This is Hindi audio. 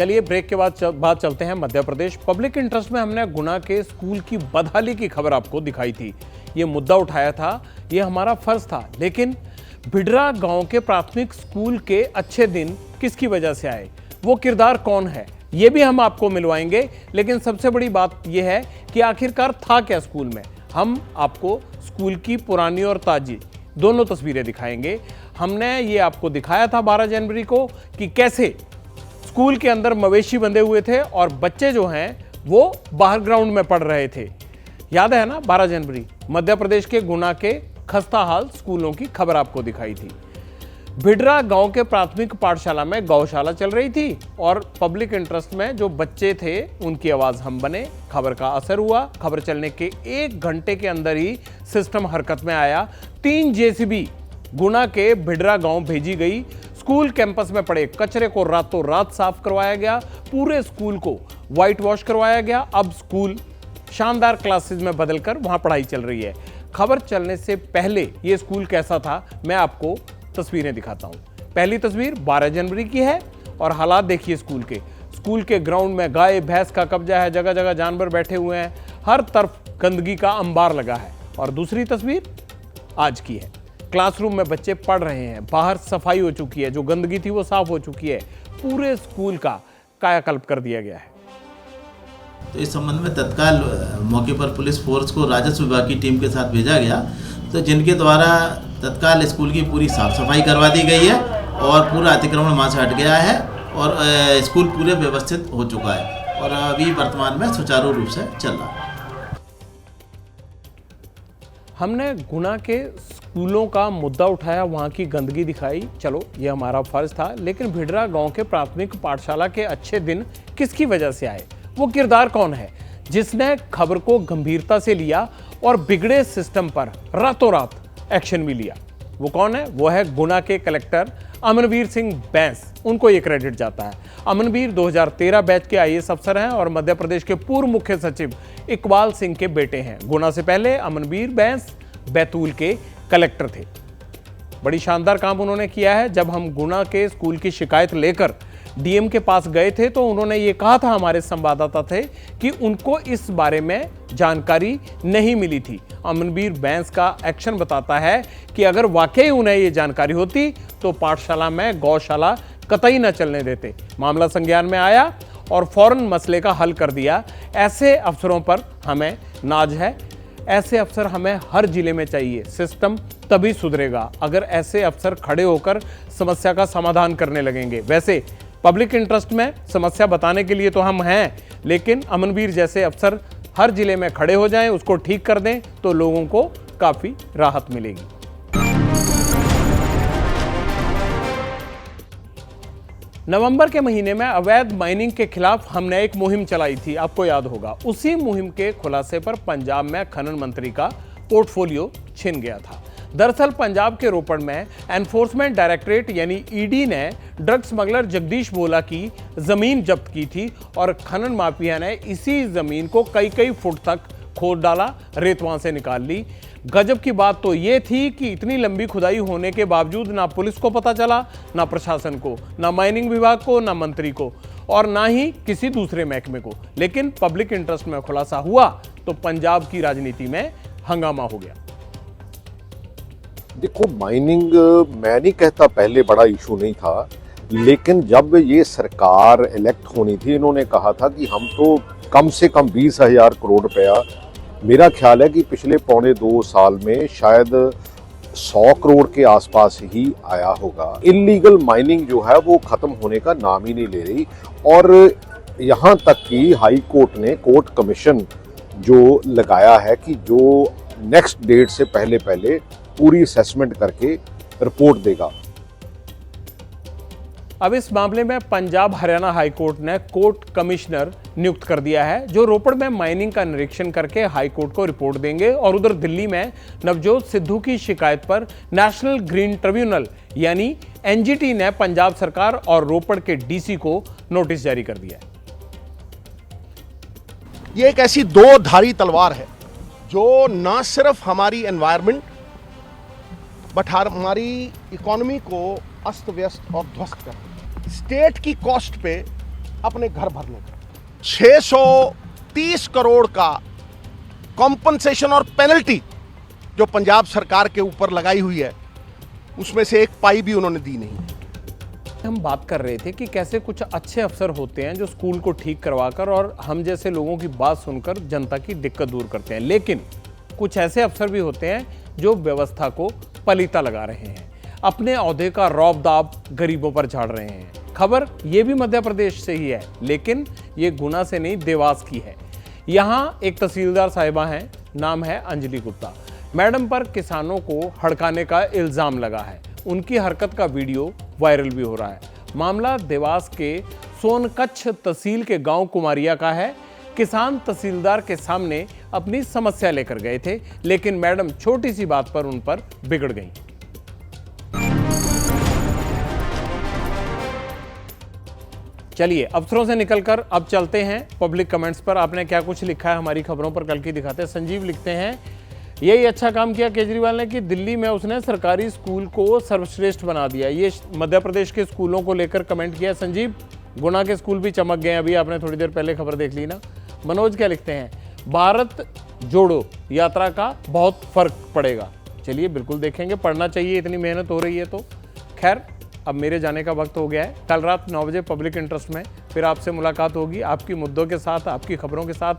चलिए ब्रेक के बाद चलते हैं मध्य प्रदेश। पब्लिक इंटरेस्ट में हमने गुना के स्कूल की बदहाली की खबर आपको दिखाई थी। ये मुद्दा उठाया था, ये हमारा फर्ज था, लेकिन भिडरा गांव के प्राथमिक स्कूल के अच्छे दिन किसकी वजह से आए, वो किरदार कौन है, ये भी हम आपको मिलवाएंगे। लेकिन सबसे बड़ी बात यह है कि आखिरकार था क्या स्कूल में। हम आपको स्कूल की पुरानी और ताजी दोनों तस्वीरें दिखाएंगे। हमने ये आपको दिखाया था 12 जनवरी को कि कैसे स्कूल के अंदर मवेशी बंधे हुए थे और बच्चे जो हैं वो बाहर ग्राउंड में पढ़ रहे थे। याद है ना, 12 जनवरी मध्य प्रदेश के गुना के खस्ता हाल स्कूलों की खबर आपको दिखाई थी। भिडरा गांव के प्राथमिक पाठशाला में गौशाला चल रही थी और पब्लिक इंटरेस्ट में जो बच्चे थे उनकी आवाज हम बने। खबर का असर हुआ। खबर चलने के 1 घंटे के अंदर ही सिस्टम हरकत में आया। 3 जेसीबी गुना के भिडरा गांव भेजी गई। स्कूल कैंपस में पड़े कचरे को रातों रात साफ करवाया गया। पूरे स्कूल को व्हाइट वॉश करवाया गया। अब स्कूल शानदार क्लासेस में बदलकर वहां पढ़ाई चल रही है। खबर चलने से पहले ये स्कूल कैसा था, मैं आपको तस्वीरें दिखाता हूं। पहली तस्वीर 12 जनवरी की है और हालात देखिए स्कूल के। स्कूल के ग्राउंड में गाय भैंस का कब्जा है, जगह जगह जानवर बैठे हुए हैं, हर तरफ गंदगी का अंबार लगा है। और दूसरी तस्वीर आज की है। क्लासरूम में बच्चे पढ़ रहे हैं, बाहर सफाई हो चुकी है, जो गंदगी थी वो साफ हो चुकी है। पूरे स्कूल का कायाकल्प कर दिया गया है। तो इस संबंध में तत्काल मौके पर पुलिस फोर्स को राजस्व विभाग की टीम के साथ भेजा गया, तो जिनके द्वारा तत्काल स्कूल की पूरी साफ सफाई करवा दी गई है और पूरा अतिक्रमण वहाँ से हट गया है और स्कूल पूरे व्यवस्थित हो चुका है और अभी वर्तमान में सुचारू रूप से चल रहा है। हमने गुना के स्कूलों का मुद्दा उठाया, वहाँ की गंदगी दिखाई, चलो ये हमारा फर्ज था। लेकिन भिडरा गांव के प्राथमिक पाठशाला के अच्छे दिन किसकी वजह से आए, वो किरदार कौन है जिसने खबर को गंभीरता से लिया और बिगड़े सिस्टम पर रातों रात एक्शन भी लिया। वो कौन है? वो है गुना के कलेक्टर अमनवीर सिंह बैंस। उनको ये क्रेडिट जाता है। अमनवीर 2013 बैच के आईएएस अफसर हैं और मध्य प्रदेश के पूर्व मुख्य सचिव इकबाल सिंह के बेटे हैं। गुना से पहले अमनवीर बैंस बैतूल के कलेक्टर थे। बड़ी शानदार काम उन्होंने किया है। जब हम गुना के स्कूल की शिकायत लेकर डीएम के पास गए थे तो उन्होंने ये कहा था, हमारे संवाददाता थे, कि उनको इस बारे में जानकारी नहीं मिली थी। अमनवीर बैंस का एक्शन बताता है कि अगर वाकई उन्हें ये जानकारी होती तो पाठशाला में गौशाला कतई न चलने देते। मामला संज्ञान में आया और फौरन मसले का हल कर दिया। ऐसे अफसरों पर हमें नाज है। ऐसे अफसर हमें हर जिले में चाहिए। सिस्टम तभी सुधरेगा अगर ऐसे अफसर खड़े होकर समस्या का समाधान करने लगेंगे। वैसे पब्लिक इंटरेस्ट में समस्या बताने के लिए तो हम हैं, लेकिन अमनवीर जैसे अफसर हर जिले में खड़े हो जाएं, उसको ठीक कर दें, तो लोगों को काफी राहत मिलेगी। नवंबर के महीने में अवैध माइनिंग के खिलाफ हमने एक मुहिम चलाई थी, आपको याद होगा। उसी मुहिम के खुलासे पर पंजाब में खनन मंत्री का पोर्टफोलियो छिन गया था। दरअसल पंजाब के रोपड़ में एनफोर्समेंट डायरेक्टरेट यानी ईडी ने ड्रग स्मगलर जगदीश बोला की जमीन जब्त की थी और खनन माफिया ने इसी जमीन को कई फुट तक खोद डाला, रेत वहां से निकाल ली। गजब की बात तो यह थी कि इतनी लंबी खुदाई होने के बावजूद ना पुलिस को पता चला, ना प्रशासन को, ना माइनिंग विभाग को, ना मंत्री को और ना ही किसी दूसरे महकमे को। लेकिन पब्लिक इंटरेस्ट में खुलासा हुआ तो पंजाब की राजनीति में हंगामा हो गया। देखो, माइनिंग मैं नहीं कहता पहले बड़ा इशू नहीं था, लेकिन जब ये सरकार इलेक्ट होनी थी, इन्होंने कहा था कि हम तो कम से कम 20,000 करोड़ रुपया, मेरा ख्याल है कि पिछले 1.25 साल में शायद 100 करोड़ के आसपास ही आया होगा। इल्लीगल माइनिंग जो है वो खत्म होने का नाम ही नहीं ले रही और यहाँ तक कि हाई कोर्ट ने कोर्ट कमीशन जो लगाया है कि जो नेक्स्ट डेट से पहले पूरी असेसमेंट करके रिपोर्ट देगा। अब इस मामले में पंजाब हरियाणा हाई कोर्ट ने कोर्ट कमिश्नर नियुक्त कर दिया है, जो रोपड़ में माइनिंग का निरीक्षण करके हाई कोर्ट को रिपोर्ट देंगे। और उधर दिल्ली में नवजोत सिद्धू की शिकायत पर नेशनल ग्रीन ट्रिब्यूनल यानी एनजीटी ने पंजाब सरकार और रोपड़ के डीसी को नोटिस जारी कर दिया है। ये एक ऐसी दो धारी तलवार है जो ना सिर्फ हमारी एनवायरनमेंट बट हमारी इकोनॉमी को अस्त व्यस्त और ध्वस्त कर, स्टेट की कॉस्ट पे अपने घर भरने का। 630 करोड़ का कॉम्पनसेशन और पेनल्टी जो पंजाब सरकार के ऊपर लगाई हुई है, उसमें से एक पाई भी उन्होंने दी नहीं। हम बात कर रहे थे कि कैसे कुछ अच्छे अफसर होते हैं जो स्कूल को ठीक करवाकर और हम जैसे लोगों की बात सुनकर जनता की दिक्कत दूर करते हैं, लेकिन कुछ ऐसे अफसर भी होते हैं जो व्यवस्था को पलीता लगा रहे हैं, अपने ओहदे का रौब-दाब गरीबों पर झाड़ रहे हैं। खबर ये भी मध्य प्रदेश से ही है, लेकिन ये गुना से नहीं, देवास की है। यहाँ एक तहसीलदार साहिबा हैं, नाम है अंजलि गुप्ता। मैडम पर किसानों को हड़काने का इल्जाम लगा है। उनकी हरकत का वीडियो वायरल भी हो रहा है। मामला देवास के सोनकच्छ तहसील के गांव कुमारिया का है। किसान तहसीलदार के सामने अपनी समस्या लेकर गए थे, लेकिन मैडम छोटी सी बात पर उन पर बिगड़ गईं। चलिए अफसरों से निकलकर अब चलते हैं पब्लिक कमेंट्स पर। आपने क्या कुछ लिखा है हमारी खबरों पर, कल की दिखाते हैं। संजीव लिखते हैं, यही अच्छा काम किया केजरीवाल ने कि दिल्ली में उसने सरकारी स्कूल को सर्वश्रेष्ठ बना दिया। ये मध्य प्रदेश के स्कूलों को लेकर कमेंट किया संजीव। गुना के स्कूल भी चमक गए, अभी आपने थोड़ी देर पहले खबर देख ली ना। मनोज क्या लिखते हैं, भारत जोड़ो यात्रा का बहुत फर्क पड़ेगा। चलिए बिल्कुल देखेंगे, पढ़ना चाहिए, इतनी मेहनत हो रही है तो। खैर अब मेरे जाने का वक्त हो गया है। कल रात 9 बजे पब्लिक इंटरेस्ट में फिर आपसे मुलाकात होगी, आपकी मुद्दों के साथ, आपकी खबरों के साथ।